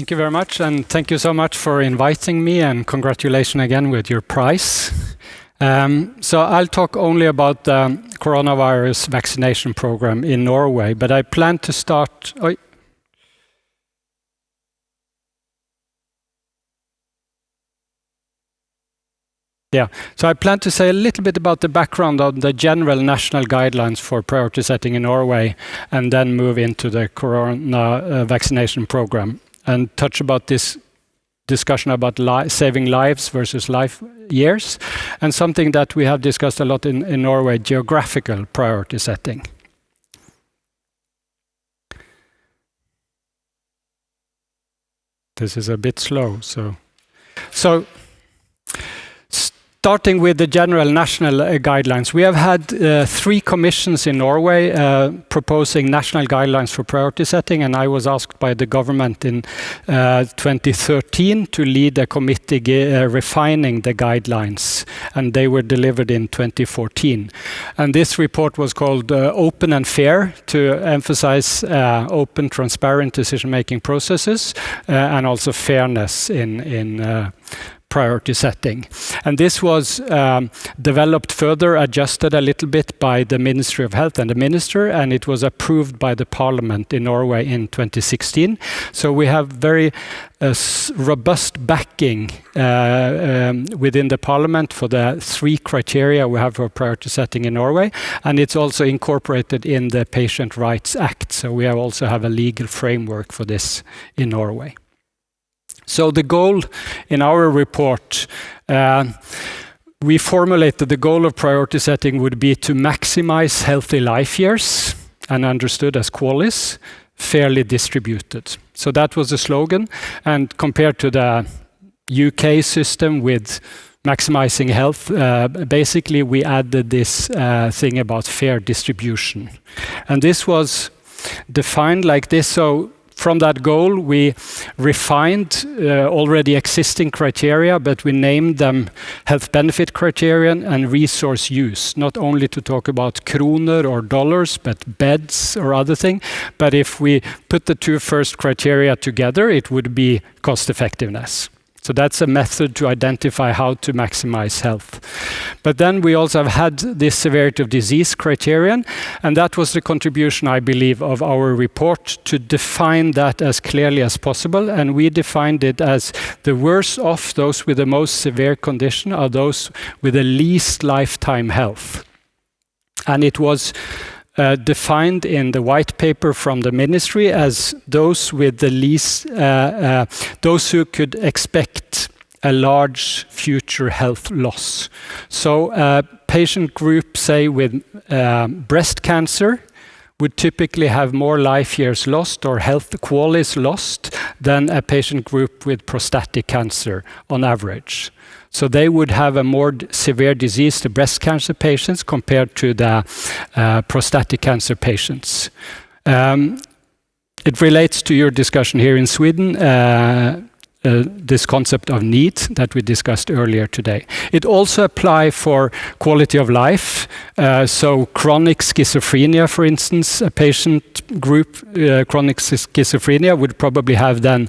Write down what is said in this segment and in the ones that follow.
Thank you very much, and thank you so much for inviting me, and congratulations again with your prize. So I'll talk only about the coronavirus vaccination program in Norway, but I plan to start... So I plan to say a little bit about the background of the general national guidelines for priority setting in Norway, and then move into the corona vaccination program, and touch about this discussion about saving lives versus life years, and something that we have discussed a lot in Norway, geographical priority setting. This is a bit slow, so starting with the general national guidelines, we have had 3 commissions in Norway proposing national guidelines for priority setting, and I was asked by the government in 2013 to lead a committee refining the guidelines, and they were delivered in 2014. And this report was called Open and Fair, to emphasize open, transparent decision-making processes and also fairness in priority setting. And this was developed further, adjusted a little bit by the Ministry of Health and the Minister, and it was approved by the Parliament in Norway in 2016. So we have very robust backing within the Parliament for the 3 criteria we have for priority setting in Norway, and it's also incorporated in the Patient Rights Act. So we also have a legal framework for this in Norway. So the goal in our report, we formulated the goal of priority setting would be to maximize healthy life years, and understood as QALYs, fairly distributed. So that was the slogan, and compared to the UK system with maximizing health, basically we added this thing about fair distribution. And this was defined like this. So from that goal, we refined already existing criteria, but we named them health benefit criterion and resource use, not only to talk about kroner or dollars, but beds or other thing. But if we put the 2 first criteria together, it would be cost effectiveness. So that's a method to identify how to maximize health. But then we also have had this severity of disease criterion, and that was the contribution, I believe, of our report, to define that as clearly as possible. And we defined it as the worst off, those with the most severe condition, are those with the least lifetime health. And it was defined in the white paper from the ministry as those with the least, those who could expect a large future health loss. So a patient group, say with breast cancer, would typically have more life years lost or health QALYs lost than a patient group with prostatic cancer on average. So they would have a more severe disease, the breast cancer patients, compared to the prostatic cancer patients. It relates to your discussion here in Sweden, this concept of need that we discussed earlier today. It also applies for quality of life. So chronic schizophrenia, for instance, a patient group, chronic schizophrenia, would probably have then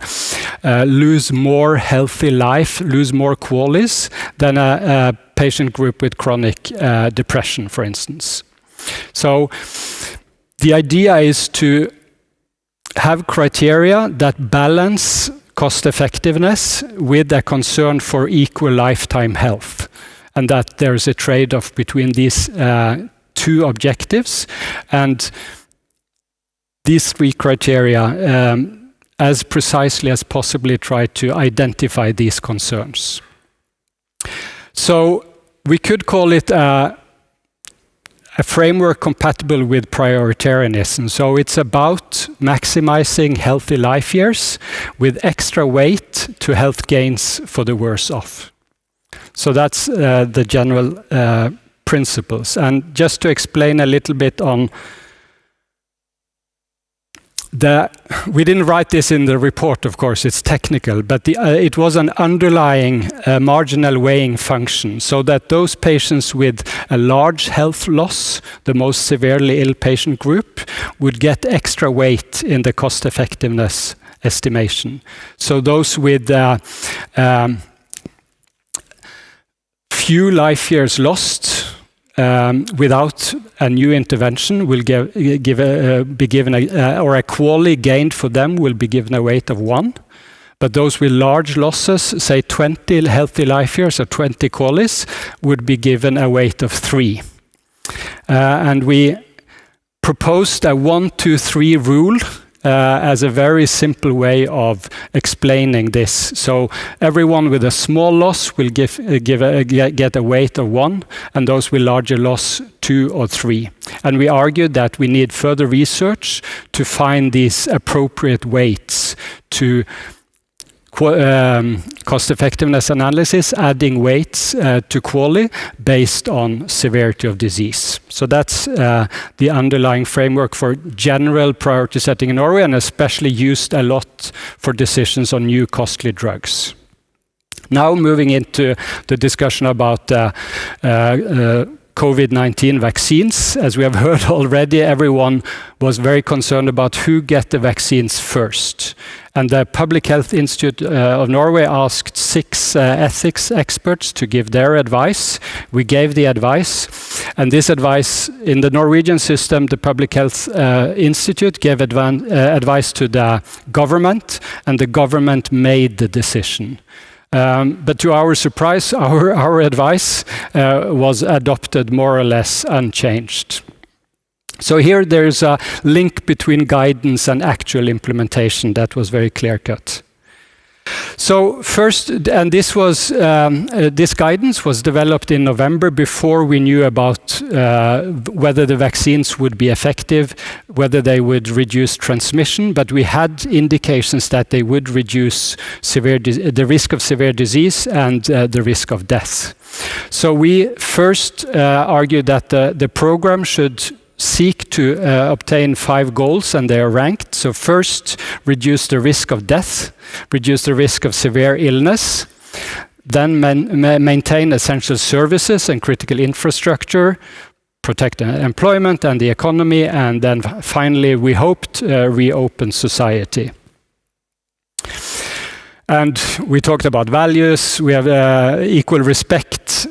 lose more healthy life, lose more QALYs than a patient group with chronic depression, for instance. So the idea is to have criteria that balance cost effectiveness with a concern for equal lifetime health, and that there is a trade-off between these 2 objectives. And these 3 criteria, as precisely as possibly, try to identify these concerns. So we could call it a framework compatible with prioritarianism. So it's about maximizing healthy life years with extra weight to health gains for the worse off. So that's the general principles. And just to explain a little bit on we didn't write this in the report, of course, it's technical, but it was an underlying marginal weighing function, so that those patients with a large health loss, the most severely ill patient group, would get extra weight in the cost effectiveness estimation. So those with few life years lost without a new intervention will be given or a QALY gained for them will be given a weight of 1. But those with large losses, say 20 healthy life years or 20 QALYs, would be given a weight of 3. And we proposed a 1-2-3 rule as a very simple way of explaining this. So everyone with a small loss will get a weight of 1, and those with larger loss 2 or 3. And we argued that we need further research to find these appropriate weights to cost effectiveness analysis, adding weights to QALY based on severity of disease. So that's the underlying framework for general priority setting in Norway, and especially used a lot for decisions on new costly drugs. Now moving into the discussion about COVID-19 vaccines. As we have heard already, everyone was very concerned about who get the vaccines first. And the Public Health Institute of Norway asked 6 ethics experts to give their advice. We gave the advice. And this advice, in the Norwegian system, the Public Health Institute gave advice to the government, and the government made the decision. But to our surprise, our advice was adopted more or less unchanged. So here there's a link between guidance and actual implementation that was very clear-cut. So first, and this guidance was developed in November before we knew about whether the vaccines would be effective, whether they would reduce transmission, but we had indications that they would reduce the risk of severe disease and the risk of death. So we first argued that the program should seek to obtain 5 goals, and they are ranked. So first, reduce the risk of death, reduce the risk of severe illness, then maintain essential services and critical infrastructure, protect employment and the economy, and then finally, we hoped, reopen society. And we talked about values. We have equal respect,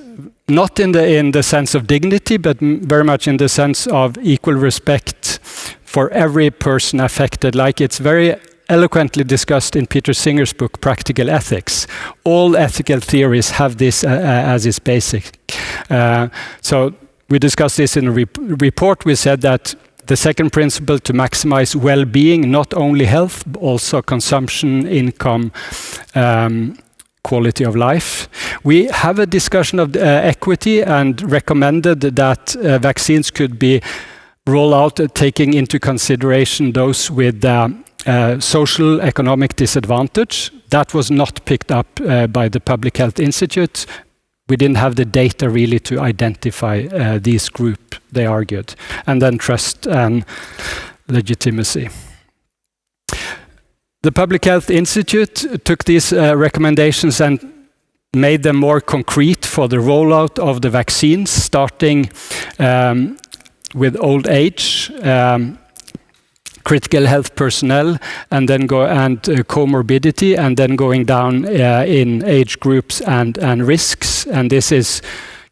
not in the sense of dignity, but very much in the sense of equal respect for every person affected. Like it's very eloquently discussed in Peter Singer's book, Practical Ethics. All ethical theories have this as its basic. So we discussed this in a report. We said that the second principle, to maximize well-being, not only health, but also consumption, income, quality of life. We have a discussion of equity and recommended that vaccines could be rolled out taking into consideration those with social economic disadvantage. That was not picked up by the Public Health Institute. We didn't have the data really to identify this group, they argued. And then trust and legitimacy. The Public Health Institute took these recommendations and made them more concrete for the rollout of the vaccines, starting with old age, critical health personnel, and then comorbidity, and then going down in age groups and risks. And this is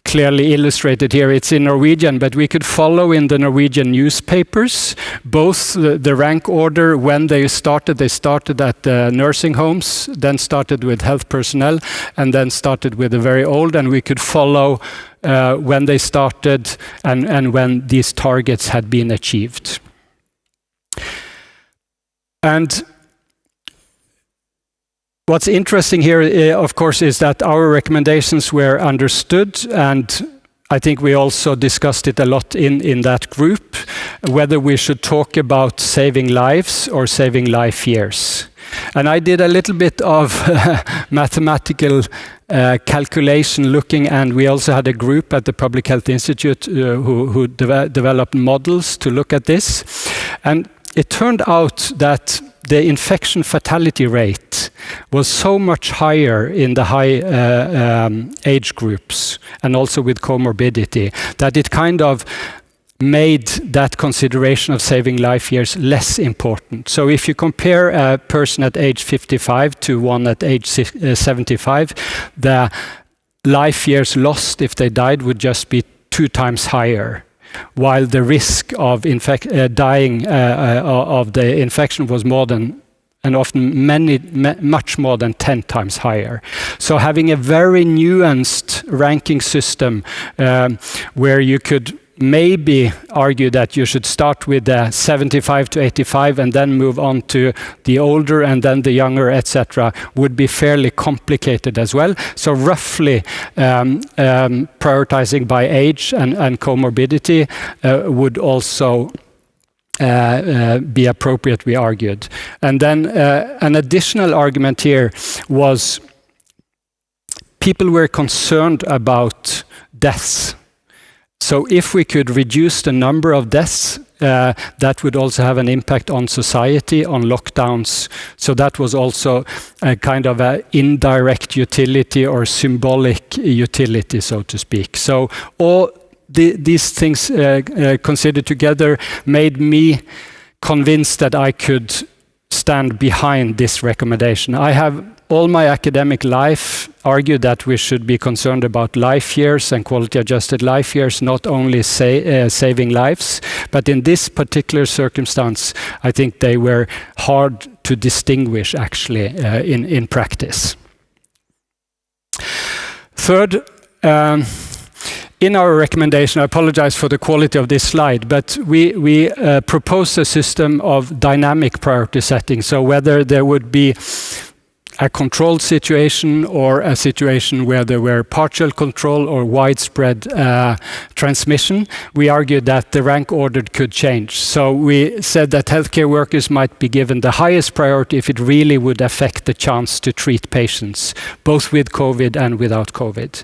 clearly illustrated here. It's in Norwegian, but we could follow in the Norwegian newspapers both the rank order when they started. They started at the nursing homes, then started with health personnel, and then started with the very old. And we could follow when they started and when these targets had been achieved. And what's interesting here, of course, is that our recommendations were understood, and I think we also discussed it a lot in that group, whether we should talk about saving lives or saving life years. And I did a little bit of mathematical calculation looking, and we also had a group at the Public Health Institute who developed models to look at this. And it turned out that the infection fatality rate was so much higher in the high age groups and also with comorbidity that it kind of made that consideration of saving life years less important. So if you compare a person at age 55 to one at age 75, the life years lost if they died would just be 2 times higher, while the risk of dying of the infection was more than, and often much more than 10 times higher. So having a very nuanced ranking system where you could maybe argue that you should start with 75 to 85 and then move on to the older and then the younger, etc., would be fairly complicated as well. So roughly prioritizing by age and comorbidity would also be appropriate, we argued. And then an additional argument here was people were concerned about deaths. So if we could reduce the number of deaths, that would also have an impact on society, on lockdowns. So that was also a kind of an indirect utility or symbolic utility, so to speak. So all these things considered together made me convinced that I could stand behind this recommendation. I have all my academic life argued that we should be concerned about life years and quality-adjusted life years, not only saving lives, but in this particular circumstance, I think they were hard to distinguish actually in practice. Third, in our recommendation, I apologize for the quality of this slide, but we propose a system of dynamic priority setting. So whether there would be a controlled situation or a situation where there were partial control or widespread transmission, we argued that the rank order could change. So we said that healthcare workers might be given the highest priority if it really would affect the chance to treat patients, both with COVID and without COVID.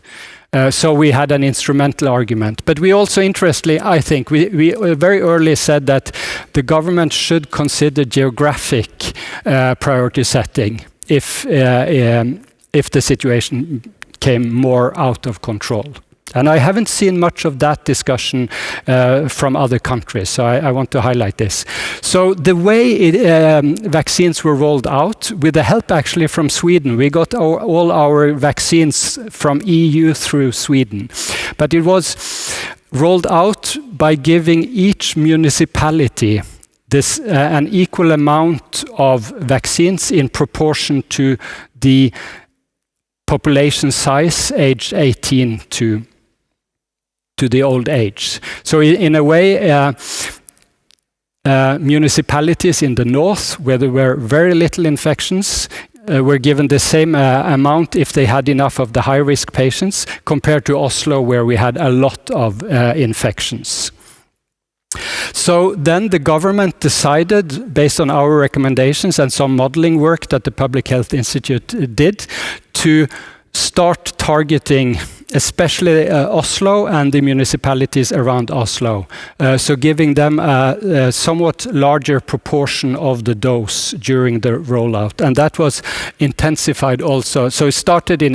So we had an instrumental argument. But we also, interestingly, I think, we very early said that the government should consider geographic priority setting if the situation came more out of control. And I haven't seen much of that discussion from other countries, so I want to highlight this. So the way vaccines were rolled out, with the help actually from Sweden, we got all our vaccines from EU through Sweden. But it was rolled out by giving each municipality an equal amount of vaccines in proportion to the population size aged 18 to the old age. So in a way, municipalities in the north, where there were very little infections, were given the same amount if they had enough of the high-risk patients, compared to Oslo, where we had a lot of infections. So then the government decided, based on our recommendations and some modeling work that the Public Health Institute did, to start targeting especially Oslo and the municipalities around Oslo. So giving them a somewhat larger proportion of the dose during the rollout. And that was intensified also. So it started in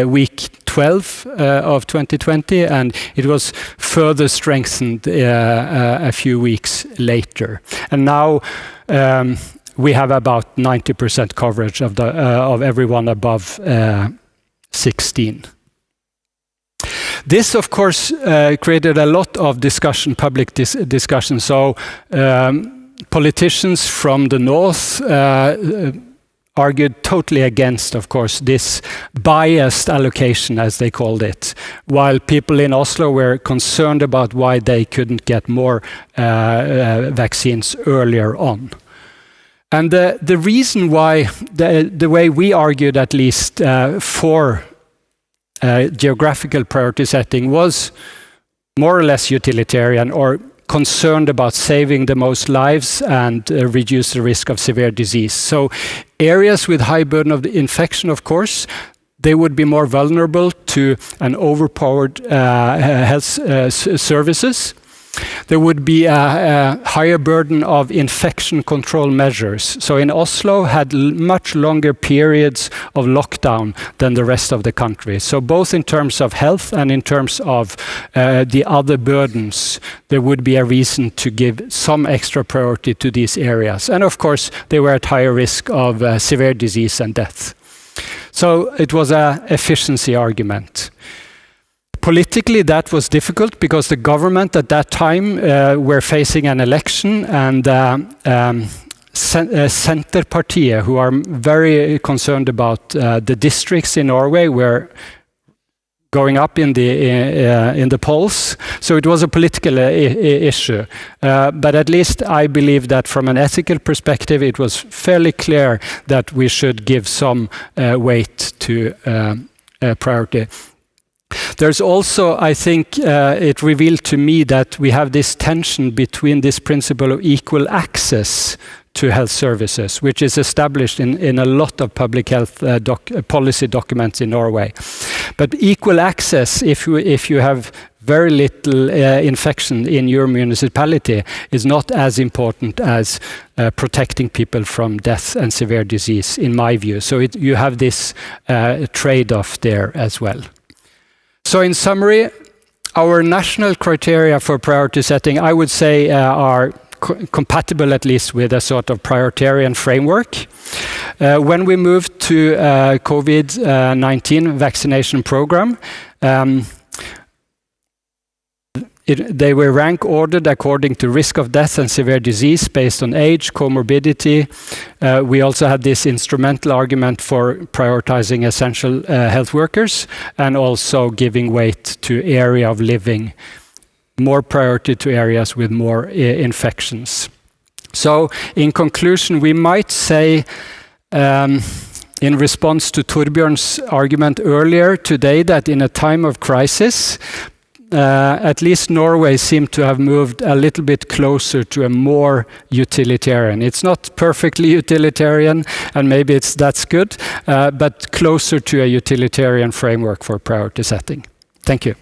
week 12 of 2020, and it was further strengthened a few weeks later. And now we have about 90% coverage of everyone above 16. This, of course, created a lot of discussion, public discussion. So politicians from the north argued totally against, of course, this biased allocation, as they called it, while people in Oslo were concerned about why they couldn't get more vaccines earlier on. And the reason why, the way we argued at least for geographical priority setting, was more or less utilitarian, or concerned about saving the most lives and reduce the risk of severe disease. So areas with high burden of the infection, of course, they would be more vulnerable to an overpowered health services. There would be a higher burden of infection control measures. So in Oslo had much longer periods of lockdown than the rest of the country. So both in terms of health and in terms of the other burdens, there would be a reason to give some extra priority to these areas. And of course, they were at higher risk of severe disease and death. So it was an efficiency argument. Politically, that was difficult because the government at that time were facing an election, and Senterpartiet, who are very concerned about the districts in Norway, were going up in the polls. So it was a political issue. But at least I believe that from an ethical perspective, it was fairly clear that we should give some weight to priority. There's also, I think, it revealed to me that we have this tension between this principle of equal access to health services, which is established in a lot of public health policy documents in Norway. But equal access, if you have very little infection in your municipality, is not as important as protecting people from death and severe disease, in my view. So you have this trade-off there as well. So in summary, our national criteria for priority setting, I would say, are compatible at least with a sort of prioritarian framework. When we moved to COVID-19 vaccination program, they were rank ordered according to risk of death and severe disease based on age, comorbidity. We also had this instrumental argument for prioritizing essential health workers and also giving weight to area of living, more priority to areas with more infections. So in conclusion, we might say, in response to Torbjørn's argument earlier today, that in a time of crisis, at least Norway seemed to have moved a little bit closer to a more utilitarian. It's not perfectly utilitarian, and maybe that's good, but closer to a utilitarian framework for priority setting. Thank you.